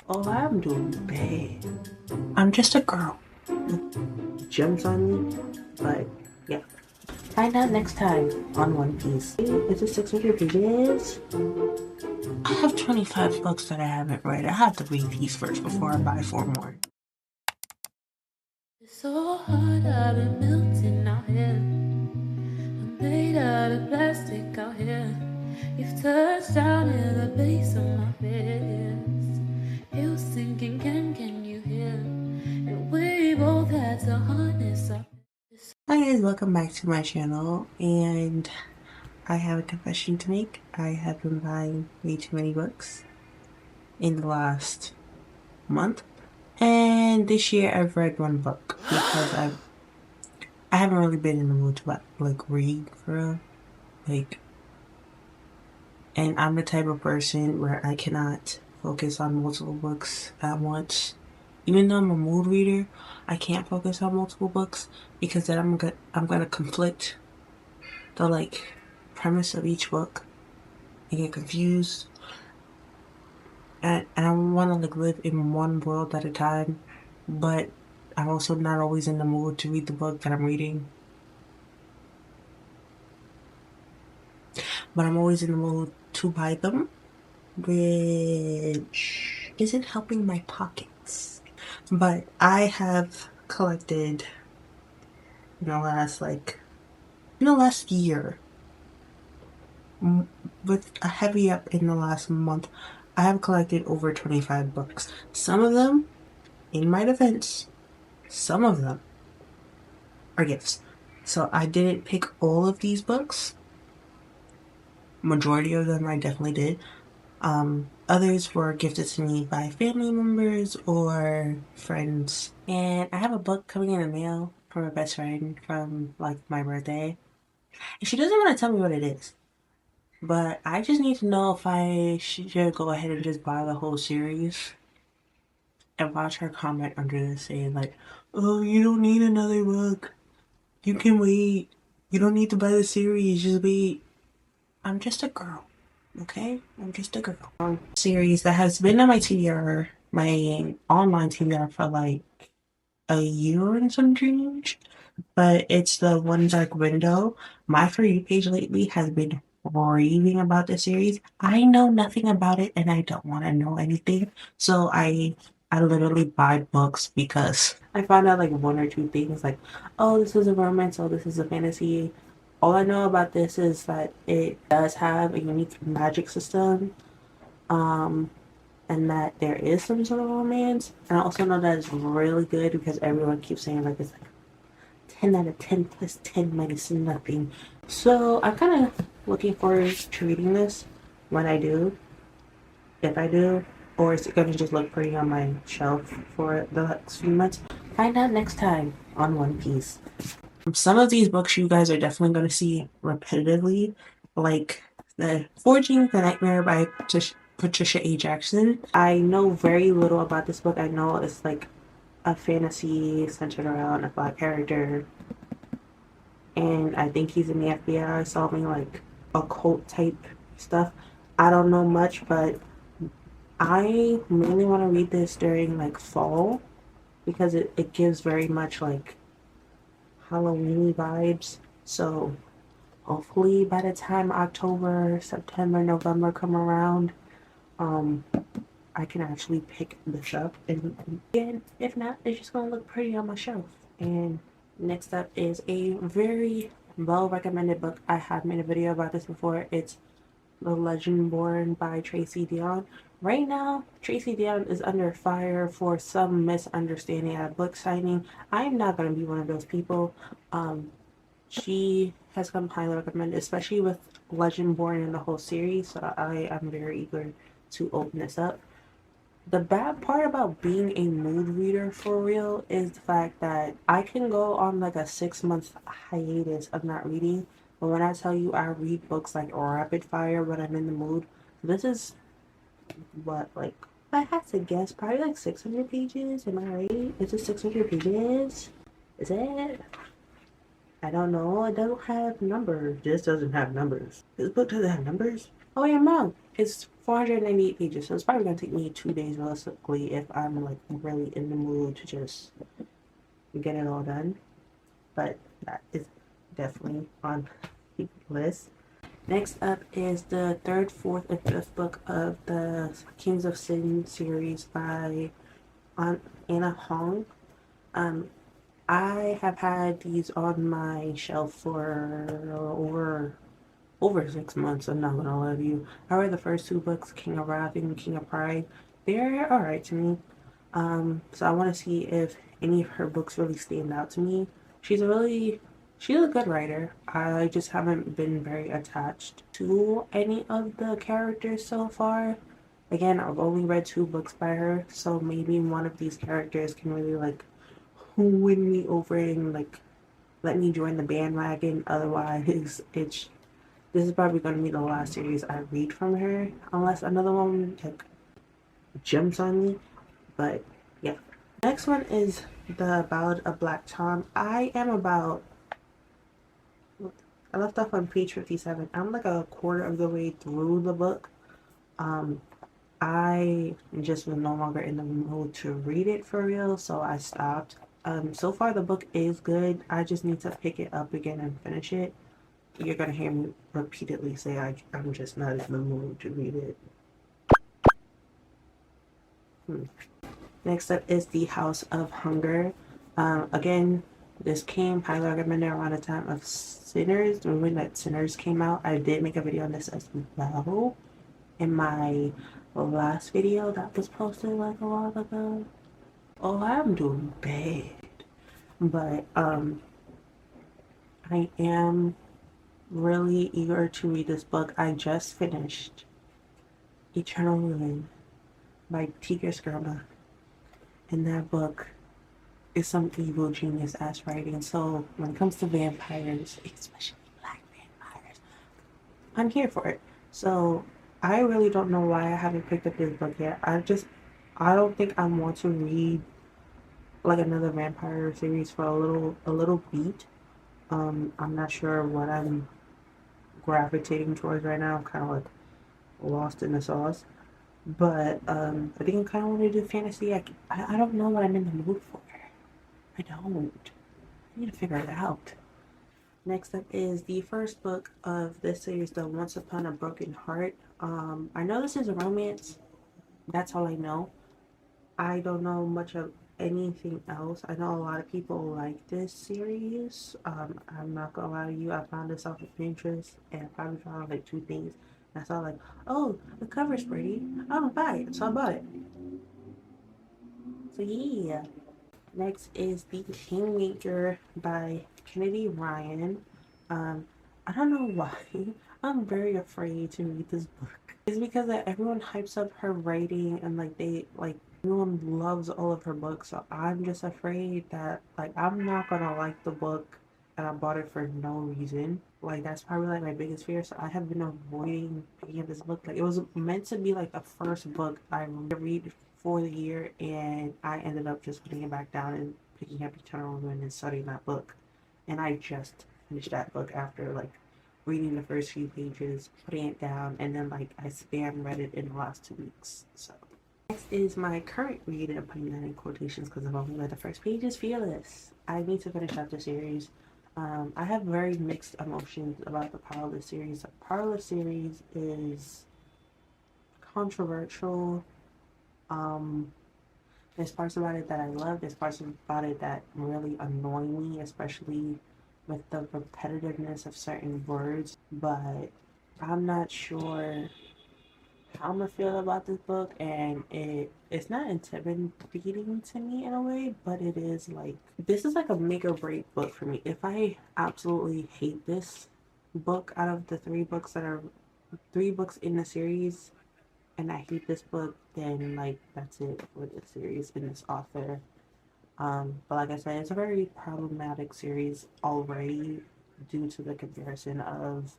Oh, I'm doing bad. I'm just a girl. Jumps on me, but yeah. Find out next time on One Piece. Is it 600 pages? I have 25 books that I haven't read. I have to read these first before I buy 4 more. It's so hard, I've been melting out here. I'm made out of plastic out here. You've touched down in the base of my fears. It was thinking, can you hear? And we both had to harness up. Hi guys, welcome back to my channel, and I have a confession to make. I have been buying way too many books in the last month, and this year I've read 1 book because I haven't really been in the mood to like read for real. Like, and I'm the type of person where I cannot focus on multiple books at once. Even though I'm a mood reader, I can't focus on multiple books because then I'm gonna conflict the like premise of each book and get confused. And I want to like live in one world at a time, but I'm also not always in the mood to read the book that I'm reading. But I'm always in the mood to buy them, which isn't helping my pockets. But I have collected in the last year, with a heavy up in the last month, I have collected over 25 books. Some of them, in my defense, some of them are gifts. So I didn't pick all of these books. Majority of them I definitely did. Others were gifted to me by family members or friends. And I have a book coming in the mail from a best friend from like my birthday. And she doesn't want to tell me what it is. But I just need to know if I should go ahead and just buy the whole series and watch her comment under this saying like, oh, you don't need another book. You can wait. You don't need to buy the series. Just wait. I'm just a girl. Okay? I'm just a girl. Series that has been on my TBR, my online TBR for like a year and some change. But it's the One Dark Window. My For You page lately has been raving about the series. I know nothing about it and I don't want to know anything. So I literally buy books because I found out like 1 or 2 things like, oh, this is a romance, oh, this is a fantasy. All I know about this is that it does have a unique magic system, and that there is some sort of romance. And I also know that it's really good because everyone keeps saying like it's like 10 out of 10 plus 10 minus nothing. So I'm kind of looking forward to reading this when I do, if I do, or is it going to just look pretty on my shelf for the next few months? Find out next time on One Piece. Some of these books you guys are definitely going to see repetitively, like the Forging the Nightmare by Patricia A. Jackson. I know very little about this book. I know it's like a fantasy centered around a black character, and I think he's in the FBI solving like occult type stuff. I don't know much, but I mainly want to read this during like fall because it gives very much like Halloweeny vibes. So hopefully by the time October, September, November come around, um, I can actually pick this up. And again, if not, it's just gonna look pretty on my shelf. And next up is a very well recommended book. I have made a video about this before. It's The Legend Born by Tracy Deonn. Right now, Tracy Deonn is under fire for some misunderstanding at a book signing. I'm not going to be one of those people. She has come highly recommended, especially with Legend Born in the whole series. So I am very eager to open this up. The bad part about being a mood reader for real is the fact that I can go on like a 6 month hiatus of not reading. But when I tell you I read books like rapid fire when I'm in the mood, this is what, like, if I had to guess, probably like 600 pages. Am I right? Is it 600 pages? Is it? I don't know. It doesn't have numbers. This doesn't have numbers. This book doesn't have numbers. Oh yeah, Mom. It's 498 pages, so it's probably gonna take me 2 days realistically if I'm like really in the mood to just get it all done. But that is definitely on the list. Next up is the third, fourth, and fifth book of the Kings of Sin series by Anna Hong. Um, I have had these on my shelf for over 6 months. I'm not gonna lie to you. I read the first two books, King of Wrath and King of Pride. They're alright to me. So I want to see if any of her books really stand out to me. She's a really, she's a good writer. I just haven't been very attached to any of the characters so far. Again, I've only read two books by her, so maybe one of these characters can really like win me over and like let me join the bandwagon. Otherwise, it's this is probably going to be the last series I read from her, unless another one like jumps on me. But yeah. Next one is the Ballad of Black Tom. I left off on page 57. I'm like a quarter of the way through the book. Um, I just was no longer in the mood to read it for real, so I stopped. So far the book is good. I just need to pick it up again and finish it. You're gonna hear me repeatedly say I'm just not in the mood to read it. Next up is The House of Hunger. Again, this came highly recommended around the time of Sinners. When that Sinners came out, I did make a video on this as well in my last video that was posted like a while ago. Oh, I'm doing bad. But I am really eager to read this book. I just finished Eternal Ruin by TBR. In that book is some evil genius ass writing. So when it comes to vampires, especially black vampires, I'm here for it. So I really don't know why I haven't picked up this book yet. I don't think I want to read like another vampire series for a little beat. I'm not sure what I'm gravitating towards right now. I'm kind of like lost in the sauce. But I think I kind of want to do fantasy. I don't know what I'm in the mood for. I don't. I need to figure it out. Next up is the first book of this series, the Once Upon a Broken Heart. I know this is a romance. That's all I know. I don't know much of anything else. I know a lot of people like this series. I'm not gonna lie to you. I found this off of Pinterest and I probably found like two things. And I saw like, oh, the cover's pretty. I'm gonna buy it. So I bought it. So yeah. Next is The Kingmaker by Kennedy Ryan. I don't know why. I'm very afraid to read this book. It's because like, everyone hypes up her writing and everyone loves all of her books. So I'm just afraid that like I'm not gonna like the book and I bought it for no reason. Like that's probably like my biggest fear. So I have been avoiding picking up this book. Like it was meant to be like the first book I read for the year, and I ended up just putting it back down and picking up Eternal Ruin and studying that book. And I just finished that book after like reading the first few pages, putting it down, and then like I spam read it in the last 2 weeks. So next is my current read, and I'm putting that in quotations because I've only read the first pages. Fearless. I need to finish out the series. I have very mixed emotions about the Powerless series. The Powerless series is controversial. There's parts about it that I love. There's parts about it that really annoy me, especially with the repetitiveness of certain words. But I'm not sure how I'm gonna feel about this book, and it's not intimidating to me in a way, but it is like this is like a make or break book for me. If I absolutely hate this book out of the three books in the series, and I hate this book, then like that's it for the series and this author. But like I said, it's a very problematic series already due to the comparison of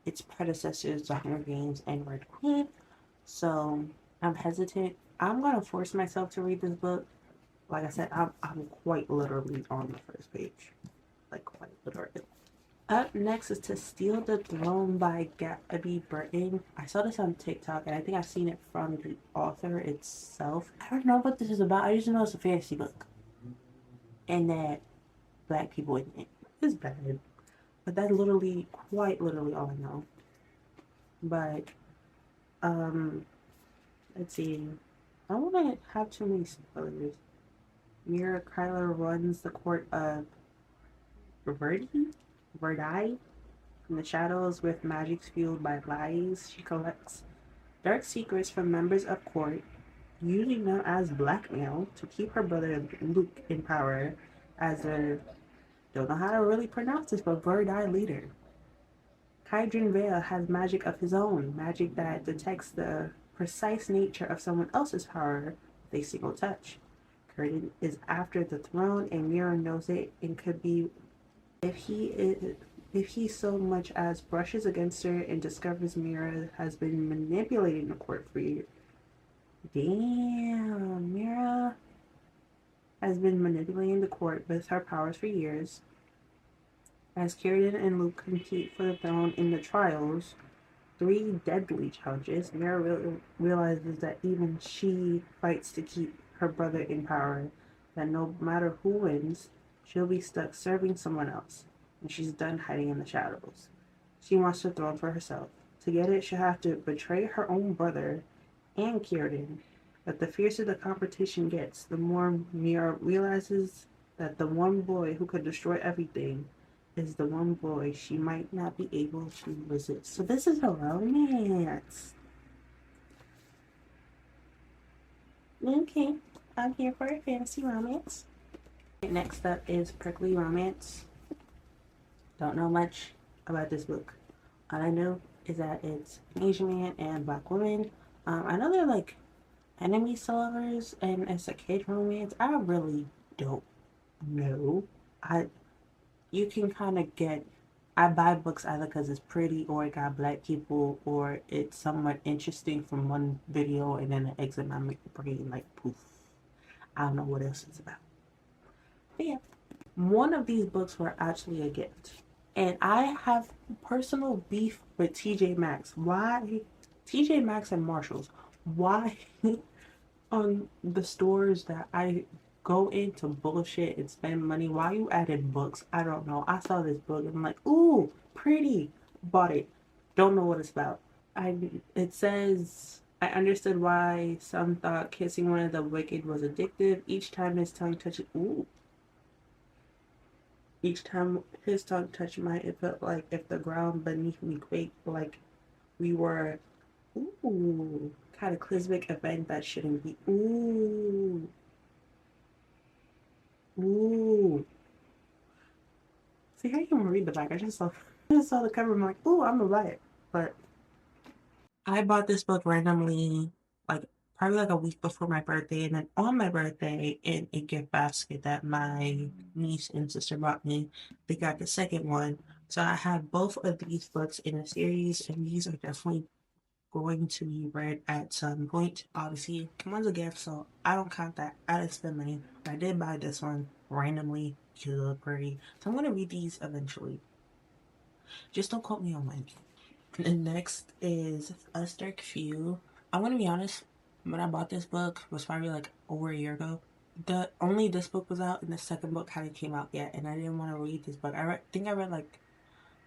its predecessors, The Hunger Games and Red Queen. So I'm hesitant. I'm gonna force myself to read this book. Like I said, I'm quite literally on the first page, like quite literally. Up next is To Steal the Throne by Gabby Burton. I saw this on TikTok and I think I've seen it from the author itself. I don't know what this is about. I just know it's a fantasy book and that black people in it. It's bad. But that's literally, quite literally all I know. But, um, let's see. I don't want to have too many spoilers. Mira Kyler runs the court of Verdi from the shadows with magic fueled by lies. She collects dark secrets from members of court, usually known as blackmail, to keep her brother Luke in power as a, don't know how to really pronounce this, but Verdi leader. Kydrin Vale has magic of his own, magic that detects the precise nature of someone else's power with a single touch. Curtin is after the throne, and Mira knows it and could be if he so much as brushes against her and discovers Mira has been manipulating the court for years. Damn, Mira has been manipulating the court with her powers for years. As Kieran and Luke compete for the throne in the trials, three deadly challenges, Mira realizes that even she fights to keep her brother in power, that no matter who wins, she'll be stuck serving someone else, and she's done hiding in the shadows. She wants the throne for herself. To get it, she'll have to betray her own brother and Kieran. But the fiercer the competition gets, the more Mira realizes that the one boy who could destroy everything is the one boy she might not be able to resist. So this is a romance. Okay, I'm here for a fantasy romance. Next up is Prickly Romance. Don't know much about this book. All I know is that it's an Asian man and black woman. I know they're like enemy lovers and it's a kid romance. I really don't know. I You can kind of get. I buy books either because it's pretty or it got black people or it's somewhat interesting from one video and then it exits my brain like poof. I don't know what else it's about. But yeah, one of these books were actually a gift. And I have personal beef with TJ Maxx. Why? TJ Maxx and Marshalls. Why on the stores that I go into bullshit and spend money? Why you added books? I don't know. I saw this book and I'm like, ooh, pretty. Bought it. Don't know what it's about. It says I understood why some thought kissing one of the wicked was addictive. Each time his tongue touches ooh. Each time his tongue touched mine, it felt like if the ground beneath me quaked, like we were ooh cataclysmic event that shouldn't be. Ooh. See, how you even read the back? I just saw the cover. I'm like, ooh, I'm gonna buy it. But I bought this book randomly, like probably like a week before my birthday, and then on my birthday, in a gift basket that my niece and sister bought me, they got the second one. So I have both of these books in a series, and these are definitely going to be read at some point. Obviously, one's a gift, so I don't count that. I didn't spend money. But I did buy this one randomly because it looked pretty. So I'm gonna read these eventually. Just don't quote me on mine. The next is A Dark Few. I'm gonna be honest. When I bought this book was probably like over a year ago. The only this book was out, and the second book hadn't came out yet, and I didn't want to read this book. Think I read like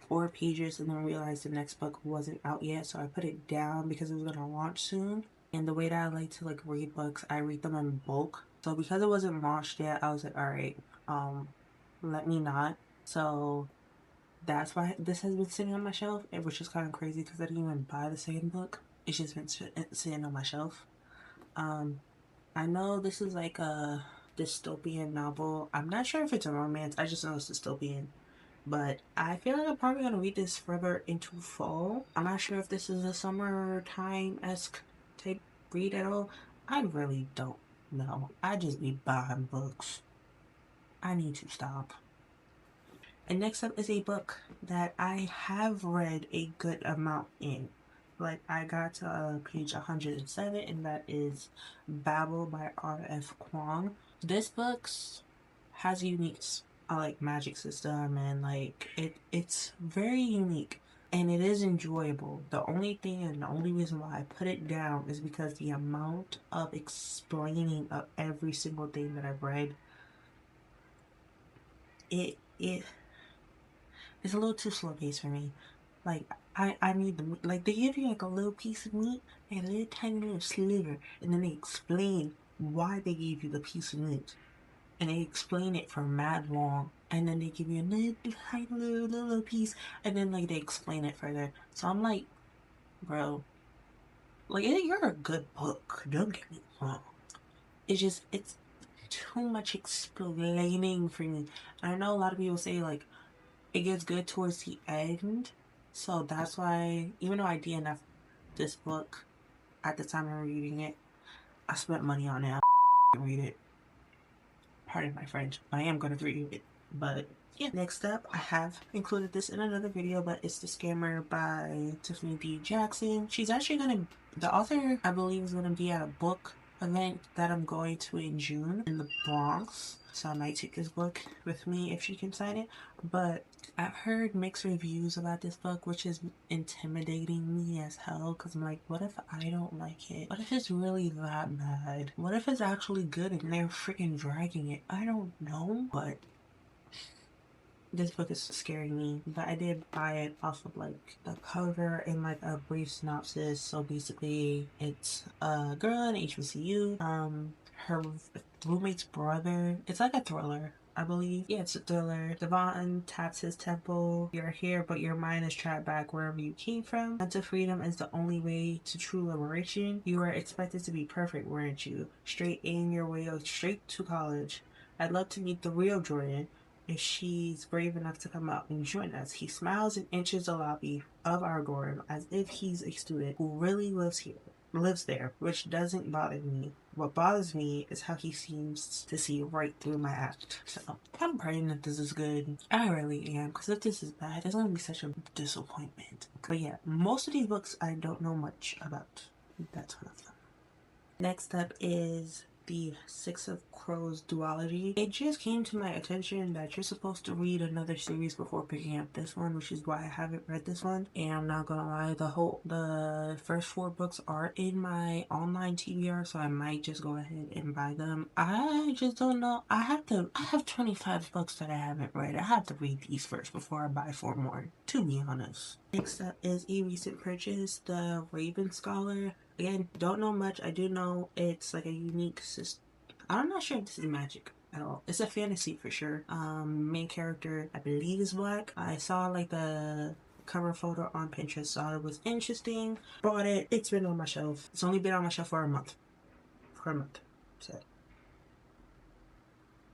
4 pages and then realized the next book wasn't out yet, so I put it down because it was gonna launch soon. And the way that I like to like read books, I read them in bulk. So because it wasn't launched yet, I was like, all right, let me not. So that's why this has been sitting on my shelf, which is kind of crazy because I didn't even buy the second book. It's just been sitting on my shelf. Um, I know this is like a dystopian novel. I'm not sure if it's a romance. I just know it's dystopian. But I feel like I'm probably gonna read this further into fall. I'm not sure if this is a summertime esque type read at all. I really don't know. I just be buying books. I need to stop. And next up is a book that I have read a good amount in. Like I got to page 107, and that is Babel by R.F. Kuang. This book has unique I like magic system, and like it's very unique and it is enjoyable. The only thing and the only reason why I put it down is because the amount of explaining of every single thing that I've read, it it's a little too slow paced for me. Like I need the meat. Like they give you like a little piece of meat, like a little tiny little sliver, and then they explain why they gave you the piece of meat, and they explain it for mad long, and then they give you a little tiny little piece, and then like they explain it further. So I'm like, bro, like you're a good book. Don't get me wrong. It's too much explaining for me. And I know a lot of people say like it gets good towards the end. So that's why, even though I DNF this book at the time of reading it, I spent money on it. I read it. Pardon my French. I am going to read it. But yeah. Next up, I have included this in another video, but it's The Scammer by Tiffany D. Jackson. She's actually going to, the author, I believe, is going to be at a book event that I'm going to in June in the Bronx. So I might take this book with me if she can sign it. But I've heard mixed reviews about this book, which is intimidating me as hell. Because I'm like, what if I don't like it? What if it's really that bad? What if it's actually good and they're freaking dragging it? I don't know. But this book is scaring me, but I did buy it off of like the cover and like a brief synopsis. So basically, it's a girl in HBCU. Her roommate's brother. It's like a thriller, I believe. Yeah, it's a thriller. Devon taps his temple. You're here, but your mind is trapped back wherever you came from. Mental freedom is the only way to true liberation. You were expected to be perfect, weren't you? Straight in your way straight to college. I'd love to meet the real Jordan if she's brave enough to come out and join us. He smiles and enters the lobby of our dorm as if he's a student who really lives there, which doesn't bother me. What bothers me is how he seems to see right through my act. So I'm praying that this is good. I really am, because if this is bad, it's gonna be such a disappointment. But yeah, most of these books I don't know much about. That's one of them. Next up is the Six of Crows duology. It just came to my attention that you're supposed to read another series before picking up this one, which is why I haven't read this one. And I'm not gonna lie, the first 4 books are in my online TBR, so I might just go ahead and buy them. I just don't know. I have 25 books that I haven't read. I have to read these first before I buy 4 more, to be honest. Next up is a recent purchase, the Raven Scholar. Again, don't know much. I do know it's like a unique system. I'm not sure if this is magic at all. It's a fantasy for sure. Main character, I believe, is black. I saw like the cover photo on Pinterest, thought it was interesting. Bought it. It's been on my shelf. It's only been on my shelf for a month. So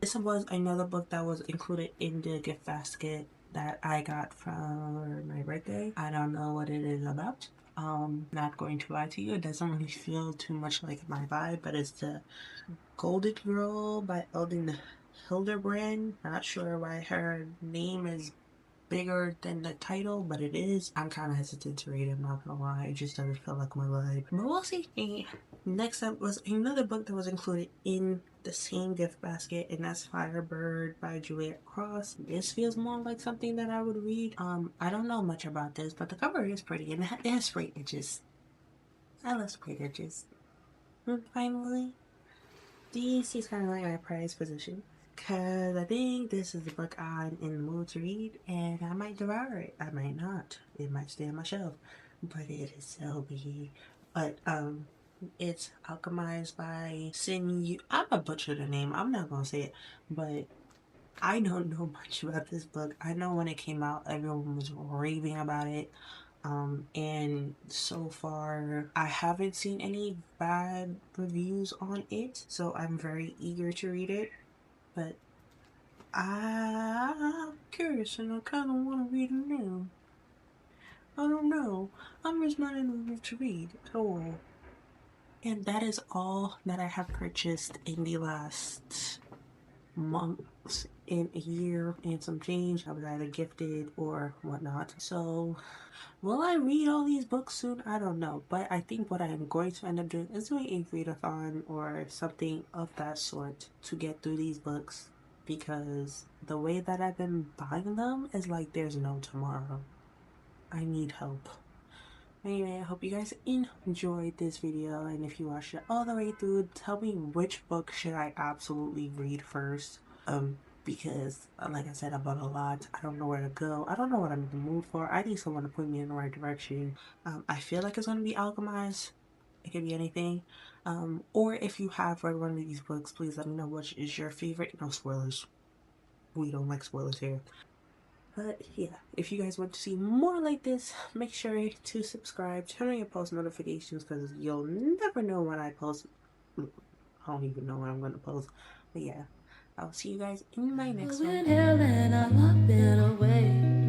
this was another book that was included in the gift basket that I got for my birthday. I don't know what it is about. Not going to lie to you, it doesn't really feel too much like my vibe, but it's the Golden Girl by Eldon Hildebrand. Not sure why her name is bigger than the title, but it is. I'm kind of hesitant to read it, I'm not gonna lie. It just doesn't feel like my vibe. But we'll see. Next up was another book that was included in the same gift basket, and that's Firebird by Juliet Cross. This feels more like something that I would read. I don't know much about this, but the cover is pretty, and it has sprayed edges. I love sprayed edges. And finally, this is kind of like my prized position. Because I think this is the book I'm in the mood to read, and I might devour it. I might not. It might stay on my shelf. But it is so big. But, it's Alchemized by Sin. I'm gonna butcher the name. I'm not gonna say it. But I don't know much about this book. I know when it came out, everyone was raving about it. And so far, I haven't seen any bad reviews on it. So I'm very eager to read it. But I'm curious and I kind of want to read it now. I don't know. I'm just not in the mood to read at all. And that is all that I have purchased in the last months, in a year and some change. I was either gifted or whatnot. So will I read all these books soon? I don't know. But I think what I am going to end up doing is doing a readathon or something of that sort to get through these books. because the way that I've been buying them is like there's no tomorrow. I need help. Anyway, I hope you guys enjoyed this video, and if you watched it all the way through, tell me which book should I absolutely read first. Because like I said, I bought a lot. I don't know where to go. I don't know what I'm in the mood for. I need someone to point me in the right direction. I feel like it's gonna be Alchemized. It could be anything. Or if you have read one of these books, please let me know which is your favorite. No spoilers. We don't like spoilers here. But yeah, if you guys want to see more like this, make sure to subscribe, turn on your post notifications because you'll never know when I post. I don't even know when I'm going to post. But yeah, I'll see you guys in my next one. Inhaling, I'm up and away.